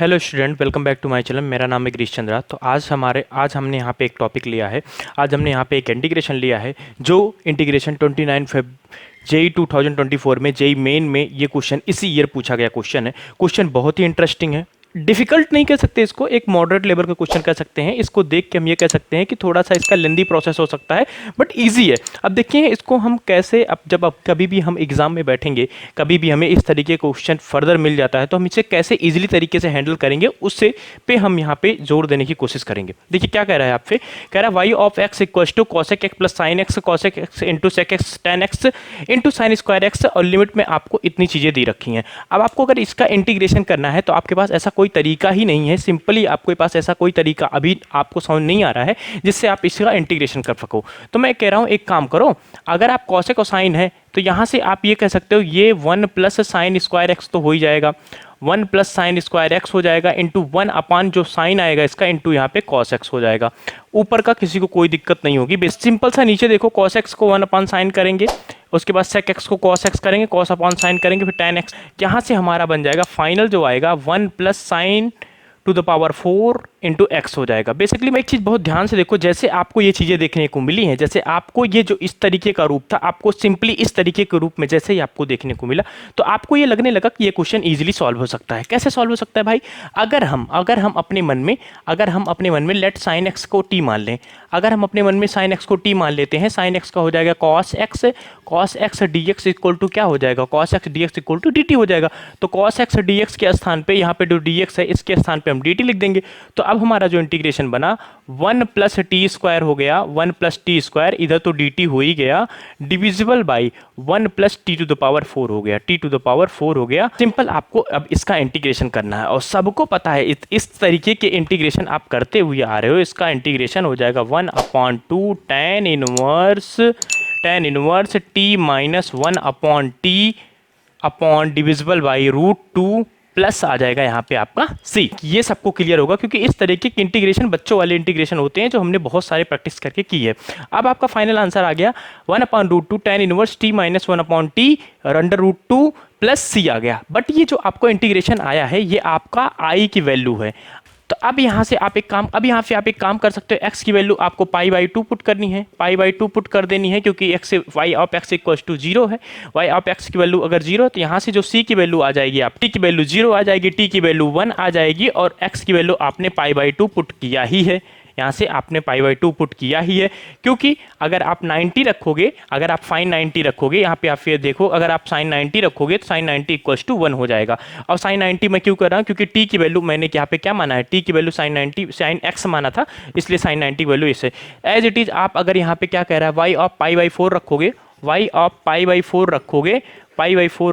Hello student, welcome back to my channel. मेरा नाम है गिरीश चंद्रा। तो आज हमने यहाँ पे एक टॉपिक लिया है। आज हमने यहाँ पे एक इंटीग्रेशन लिया है, जो इंटीग्रेशन 29 फेब जेई 2024 में जेई मेन में ये क्वेश्चन इसी ईयर पूछा गया क्वेश्चन है। क्वेश्चन बहुत ही इंटरेस्टिंग है। डिफिकल्ट नहीं कह सकते इसको, एक मॉडरेट लेवल का क्वेश्चन कह सकते हैं। इसको देख के हम ये कह सकते हैं कि थोड़ा सा इसका लेंदी प्रोसेस हो सकता है, बट इजी है। अब देखिए इसको हम कैसे, अब कभी भी हम एग्जाम में बैठेंगे, कभी भी हमें इस तरीके का क्वेश्चन फर्दर मिल जाता है, तो हम इसे कैसे इजीली तरीके से हैंडल करेंगे, उससे पे हम यहाँ पे जोर देने की कोशिश करेंगे। देखिए क्या कह रहा है आपसे, कह रहा है Y of X equal to cosec X plus sine X cosec X into sec X tan X into sine square X, और लिमिट में आपको इतनी चीज़ें दी रखी हैं। अब आपको अगर इसका इंटीग्रेशन करना है तो आपके पास ऐसा कोई तरीका ही नहीं है। सिंपली आपके पास ऐसा कोई तरीका अभी आपको समझ नहीं आ रहा है जिससे आप इसका इंटीग्रेशन कर सको। तो मैं कह रहा हूं एक काम करो, अगर आप कॉसेक और साइन है तो यहां से आप ये कह सकते हो ये 1 प्लस साइन स्क्वायर एक्स तो हो ही जाएगा, 1 प्लस साइन स्क्वायर एक्स हो जाएगा इंटू 1 अपान जो साइन आएगा इसका इंटू यहाँ पे कॉस एक्स हो जाएगा। ऊपर का किसी को कोई दिक्कत नहीं होगी। सिंपल सा नीचे देखो, कॉस एक्स को 1 अपान साइन करेंगे, उसके बाद सेक एक्स को कॉस एक्स करेंगे, कॉस अपॉन साइन करेंगे, फिर टेन एक्स। यहाँ से हमारा बन जाएगा फाइनल जो आएगा 1 plus sign to the power 4 into x हो जाएगा। बेसिकली मैं एक चीज़ बहुत ध्यान से देखो, जैसे आपको ये चीज़ें देखने को मिली हैं, जैसे आपको ये जो इस तरीके का रूप था, आपको सिंपली इस तरीके के रूप में जैसे ही आपको देखने को मिला, तो आपको ये लगने लगा कि ये क्वेश्चन इजीली सॉल्व हो सकता है। कैसे सॉल्व हो सकता है भाई? अगर हम अपने मन में लेट साइन एक्स को टी मान लें, अगर हम अपने मन में साइन एक्स को टी मान लेते हैं, साइन एक्स का हो जाएगा cos X D X equal to क्या हो जाएगा, cos X D X equal to D T हो जाएगा। तो कॉस एक्स डी एक्स के स्थान पे यहाँ पे जो डी एक्स है इसके स्थान पे हम डी टी लिख देंगे। तो अब हमारा जो इंटीग्रेशन बना 1 प्लस टी स्क्वायर हो गया, 1 प्लस टी स्क्वायर, इधर तो डी टी हो ही गया, divisible by 1 plus T to the power 4 हो गया, टी टू द पावर 4 हो गया। सिंपल आपको अब इसका इंटीग्रेशन करना है, और सबको पता है इस तरीके के इंटीग्रेशन आप करते हुए आ रहे हो। इसका इंटीग्रेशन हो जाएगा 1 upon 2 tan inverse t minus 1 upon t upon divisible by √2 plus आ जाएगा यहाँ पे आपका सी। ये सबको क्लियर होगा, क्योंकि इस तरीके के इंटीग्रेशन बच्चों वाले इंटीग्रेशन होते हैं जो हमने बहुत सारे प्रैक्टिस करके की है। अब आपका फाइनल आंसर आ गया 1 upon √2 tan inverse t minus 1 upon t under √2 plus C आ गया। बट ये जो आपको इंटीग्रेशन आया है ये आपका आई की वैल्यू है। तो अब यहाँ से आप एक काम कर सकते हो, x की वैल्यू आपको π/2 पुट करनी है, π/2 पुट कर देनी है, क्योंकि x y of x equal to 0 है। y ऑफ x की वैल्यू अगर 0 है तो यहाँ से जो c की वैल्यू आ जाएगी, आप t की वैल्यू 0 आ जाएगी, t की वैल्यू 1 आ जाएगी, और x की वैल्यू आपने π/2 पुट किया ही है। यहाँ से आपने π/2 पुट किया ही है, क्योंकि अगर आप 90 रखोगे, अगर आप साइन 90 रखोगे, यहाँ पे आप फिर देखो, अगर आप साइन 90 रखोगे तो साइन 90 इक्वल टू 1 हो जाएगा। और साइन 90 मैं क्यों कर रहा हूँ, क्योंकि t की वैल्यू मैंने यहाँ पे क्या माना है, t की वैल्यू साइन x माना था, इसलिए साइन 90 वैल्यू इसे एज इट इज। आप अगर यहाँ पे क्या कह रहा है, y ऑफ π/4 रखोगे, y ऑफ π/4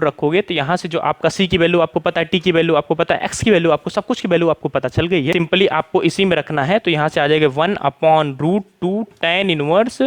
रखोगे, तो यहाँ से जो आपका c की वैल्यू आपको पता है, t की वैल्यू आपको पता है, x की वैल्यू आपको, सब कुछ की वैल्यू आपको पता चल गई है। सिंपली आपको इसी में रखना है, तो यहाँ से आ जाएगा 1 upon √2 tan inverse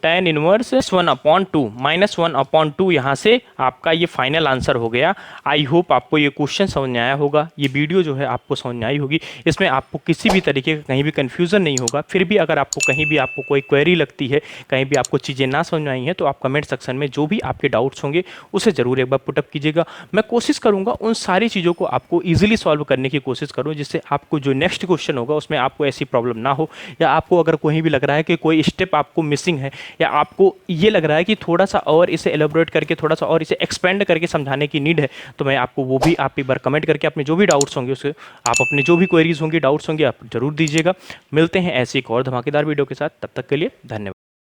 1 upon 2 minus 1 upon 2, यहाँ से आपका ये फाइनल आंसर हो गया। आई होप आपको ये क्वेश्चन समझ में आया होगा, ये वीडियो जो है आपको समझ में आई होगी, इसमें आपको किसी भी तरीके का कहीं भी कन्फ्यूज़न नहीं होगा। फिर भी अगर आपको कहीं भी आपको कोई क्वेरी लगती है, कहीं भी आपको चीज़ें ना समझ में आई हैं, तो आप कमेंट सेक्शन में जो भी आपके डाउट्स होंगे उसे ज़रूर एक बार पुटअप कीजिएगा। मैं कोशिश करूँगा उन सारी चीज़ों को आपको ईजिली सॉल्व करने की कोशिश करूँ, जिससे आपको जो नेक्स्ट क्वेश्चन होगा उसमें आपको ऐसी प्रॉब्लम ना हो, या आपको अगर कहीं भी लग रहा है कि कोई स्टेप आपको मिसिंग है, या आपको ये लग रहा है कि थोड़ा सा और इसे एलेबोरेट करके, थोड़ा सा और इसे एक्सपेंड करके समझाने की नीड है, तो मैं आपको वो भी आप एक बार कमेंट करके अपने जो भी डाउट्स होंगे उसे आप अपने जो भी क्वेरीज होंगी, डाउट्स होंगे, आप जरूर दीजिएगा। मिलते हैं ऐसी एक और धमाकेदार वीडियो के साथ, तब तक के लिए धन्यवाद।